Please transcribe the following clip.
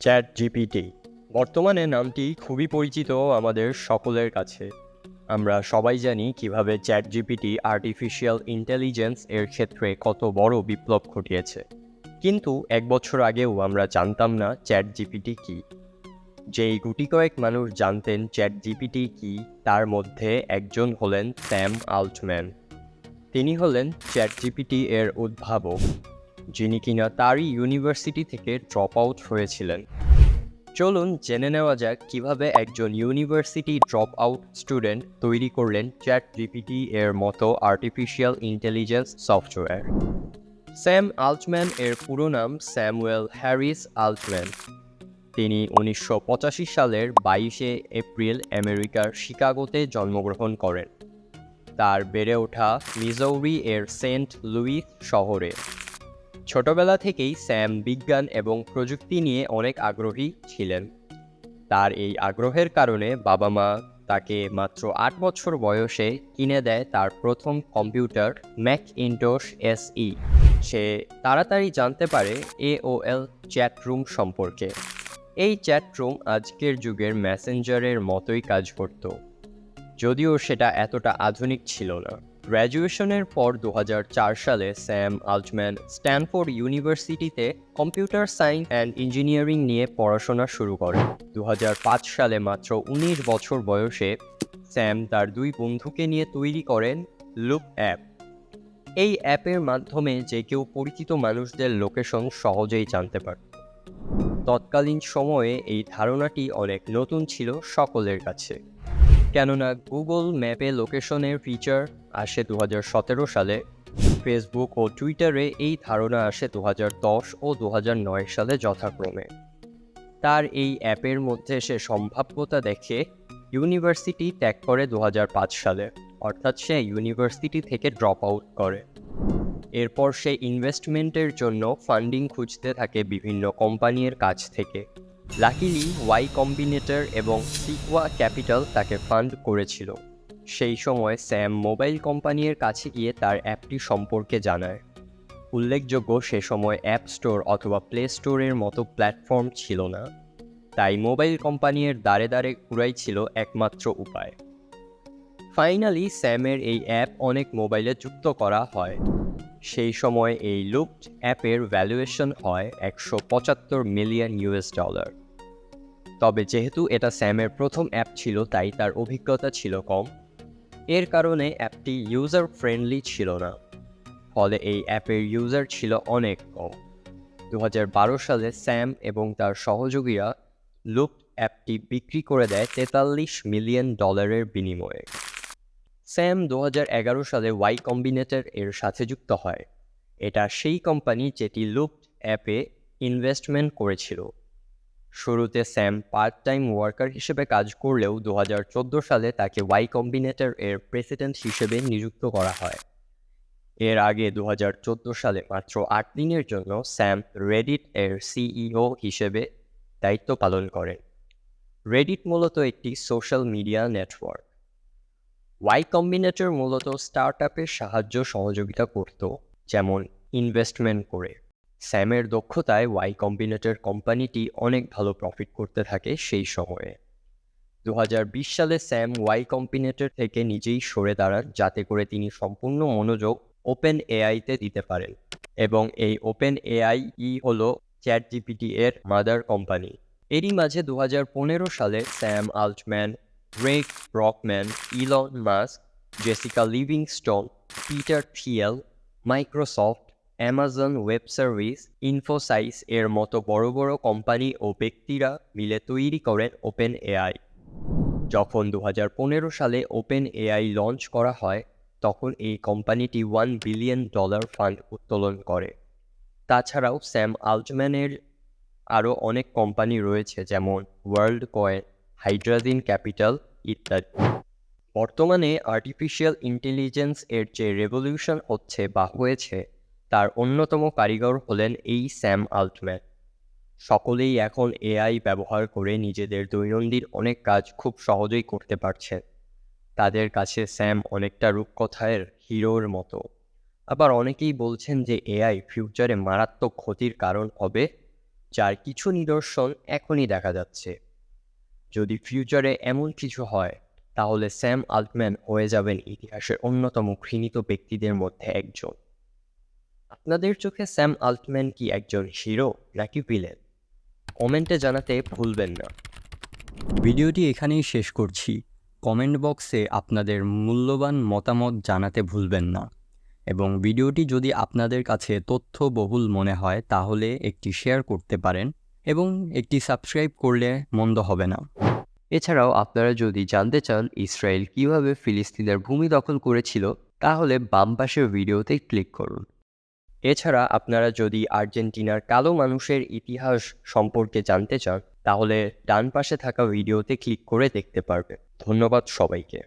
Chat GPT বর্তমানে নামটি খুবই পরিচিত আমাদের সকলের কাছে। আমরা সবাই জানি কিভাবে চ্যাট জিপিটি আর্টিফিশিয়াল ইন্টেলিজেন্স এর ক্ষেত্রে কত বড় বিপ্লব ঘটিয়েছে। কিন্তু 1 বছর আগেও আমরা জানতাম না চ্যাট জিপিটি কী। যেই গুটি কয়েক মানুষ জানতেন চ্যাট জিপিটি কী, তার মধ্যে একজন হলেন স্যাম আল্টম্যান। তিনি হলেন চ্যাট জিপিটি এর উদ্ভাবক, যিনি কিনা তারই ইউনিভার্সিটি থেকে ড্রপ আউট হয়েছিলেন। চলুন জেনে নেওয়া যাক কিভাবে একজন ইউনিভার্সিটি ড্রপ আউট স্টুডেন্ট তৈরি করলেন চ্যাট জিপিটি এর মতো আর্টিফিশিয়াল ইন্টেলিজেন্স সফটওয়্যার। স্যাম আল্টম্যান এর পুরো নাম স্যামুয়েল হ্যারিস আল্টম্যান। তিনি 1985 সালের 22শে এপ্রিল আমেরিকার শিকাগোতে জন্মগ্রহণ করেন। তার বেড়ে ওঠা মিজৌরি এর সেন্ট লুইস শহরে। ছোটবেলা থেকেই স্যাম বিজ্ঞান এবং প্রযুক্তি নিয়ে অনেক আগ্রহী ছিলেন। তার এই আগ্রহের কারণে বাবা মা তাকে মাত্র 8 বছর বয়সে কিনে দেয় তার প্রথম কম্পিউটার ম্যাকিনটশ এসই। সে তাড়াতাড়ি জানতে পারে AOL চ্যাটরুম সম্পর্কে। এই চ্যাটরুম আজকের যুগের মেসেঞ্জারের মতোই কাজ করত, যদিও সেটা এতটা আধুনিক ছিল না। গ্র্যাজুয়েশনের পর 2004 সালে স্যাম আল্টম্যান স্ট্যানফোর্ড ইউনিভার্সিটিতে কম্পিউটার সায়েন্স অ্যান্ড ইঞ্জিনিয়ারিং নিয়ে পড়াশোনা শুরু করেন। 2005 সালে মাত্র 19 বছর বয়সে স্যাম তার 2 বন্ধুকে নিয়ে তৈরি করেন লুপ অ্যাপ। এই অ্যাপের মাধ্যমে যে কেউ পরিচিত মানুষদের লোকেশন সহজেই জানতে পারত। তৎকালীন সময়ে এই ধারণাটি অনেক নতুন ছিল সকলের কাছে, কেননা গুগল ম্যাপে লোকেশনের ফিচার আসে 2017 সালে। ফেসবুক ও টুইটারে এই ধারণা আসে 2010 ও 2009 সালে যথাক্রমে। তার এই অ্যাপের মধ্যে সে সম্ভাব্যতা দেখে ইউনিভার্সিটি ত্যাগ করে 2005 সালে, অর্থাৎ সে ইউনিভার্সিটি থেকে ড্রপ আউট করে। এরপর সে ইনভেস্টমেন্টের জন্য ফান্ডিং খুঁজতে থাকে বিভিন্ন কোম্পানির কাছ থেকে। লাকিলি ওয়াই কম্বিনেটর এবং সিকোয়া ক্যাপিটাল তাকে ফান্ড করেছিল। সেই সময় স্যাম মোবাইল কোম্পানির কাছে গিয়ে তার অ্যাপটি সম্পর্কে জানায়। উল্লেখযোগ্য, সে সময় অ্যাপ স্টোর অথবা প্লে স্টোরের মতো প্ল্যাটফর্ম ছিল না, তাই মোবাইল কোম্পানির দ্বারে দ্বারে ঘুরাই ছিল একমাত্র উপায়। ফাইনালি স্যামের এই অ্যাপ অনেক মোবাইলে যুক্ত করা হয়। সেই সময় এই লুপড অ্যাপের ভ্যালুয়েশন হয় $175 মিলিয়ন। তবে যেহেতু এটা স্যামের প্রথম অ্যাপ ছিল, তাই তার অভিজ্ঞতা ছিল কম। এর কারণে অ্যাপটি ইউজার ফ্রেন্ডলি ছিল না, ফলে এই অ্যাপের ইউজার ছিল অনেক কম। 2012 সালে স্যাম এবং তার সহযোগীরা লুপড অ্যাপটি বিক্রি করে দেয় $43 মিলিয়ন বিনিময়ে। স্যাম 2011 সালে ওয়াই কম্বিনেটর এর সাথে যুক্ত হয়। এটা সেই কোম্পানি যেটি লুপড অ্যাপে ইনভেস্টমেন্ট করেছিল। শুরুতে স্যাম পার্ট টাইম ওয়ার্কার হিসেবে কাজ করলেও 2014 সালে তাকে ওয়াই কম্বিনেটর এর প্রেসিডেন্ট হিসেবে নিযুক্ত করা হয়। এর আগে 2014 সালে মাত্র 8 দিনের জন্য স্যাম রেডিট এর সিইও হিসেবে দায়িত্ব পালন করেন। রেডিট মূলত একটি social media network. Y Combinator মূলত স্টার্টআপের সাহায্য সহযোগিতা করত, যেমন ইনভেস্টমেন্ট করে। স্যামের দক্ষতায় ওয়াই কম্বিনেটর কোম্পানিটি অনেক ভালো প্রফিট করতে থাকে সেই সময়ে। 2020 সালে স্যাম ওয়াই কম্বিনেটর থেকে নিজেই সরে দাঁড়ান, যাতে করে তিনি সম্পূর্ণ মনোযোগ ওপেন এআইতে দিতে পারেন। এবং এই ওপেন এআই হলো চ্যাট জিপিটি এর মাদার কোম্পানি। এরই মাঝে 2015 সালে Sam Altman, Greg Brockman, Elon Musk, Jessica Livingstone, Peter Thiel, Microsoft, Amazon Web Service, Infosys এর মতো বড় বড় কোম্পানি ও ব্যক্তিরা মিলে তৈরি করেন ওপেন এআই। যখন 2015 সালে ওপেন এআই লঞ্চ করা হয়, তখন এই কোম্পানিটি $1 বিলিয়ন ফান্ড উত্তোলন করে। তাছাড়াও স্যাম আল্টম্যানের আরও অনেক কোম্পানি রয়েছে, যেমন ওয়ার্ল্ড কয়েন, হাইড্রাজিন ক্যাপিটাল ইত্যাদি। বর্তমানে আর্টিফিশিয়াল ইন্টেলিজেন্স এর যে রেভলিউশন হচ্ছে বা হয়েছে, তার অন্যতম কারিগর হলেন এই স্যাম আল্টম্যান। সকলেই এখন এআই ব্যবহার করে নিজেদের দৈনন্দিন অনেক কাজ খুব সহজেই করতে পারছেন। তাদের কাছে স্যাম অনেকটা রূপকথার হিরোর মতো। আবার অনেকেই বলছেন যে এআই ফিউচারে মারাত্মক ক্ষতির কারণ হবে, যার কিছু নিদর্শন এখনই দেখা যাচ্ছে। যদি ফিউচারে এমন কিছু হয়, তাহলে স্যাম আল্টম্যান হয়ে যাবেন ইতিহাসের অন্যতম ঘৃণিত ব্যক্তিদের মধ্যে একজন। আপনাদের চোখে স্যাম আল্টম্যান কি একজন হিরো নাকি ভিলেন? কমেন্টে জানাতে ভুলবেন না। ভিডিওটি এখানেই শেষ করছি। কমেন্ট বক্সে আপনাদের মূল্যবান মতামত জানাতে ভুলবেন না, এবং ভিডিওটি যদি আপনাদের কাছে তথ্যবহুল মনে হয় তাহলে একটি শেয়ার করতে পারেন এবং একটি সাবস্ক্রাইব করলে মন্দ হবে না। এছাড়াও আপনারা যদি জানতে চান ইসরায়েল কিভাবে ফিলিস্তিনের ভূমি দখল করেছিল, তাহলে বাম পাশের ভিডিওতে ক্লিক করুন। এছাড়া আপনারা যদি আর্জেন্টিনার কালো মানুষের ইতিহাস সম্পর্কে জানতে চান, তাহলে ডান পাশে থাকা ভিডিওতে ক্লিক করে দেখতে পারবেন। ধন্যবাদ সবাইকে।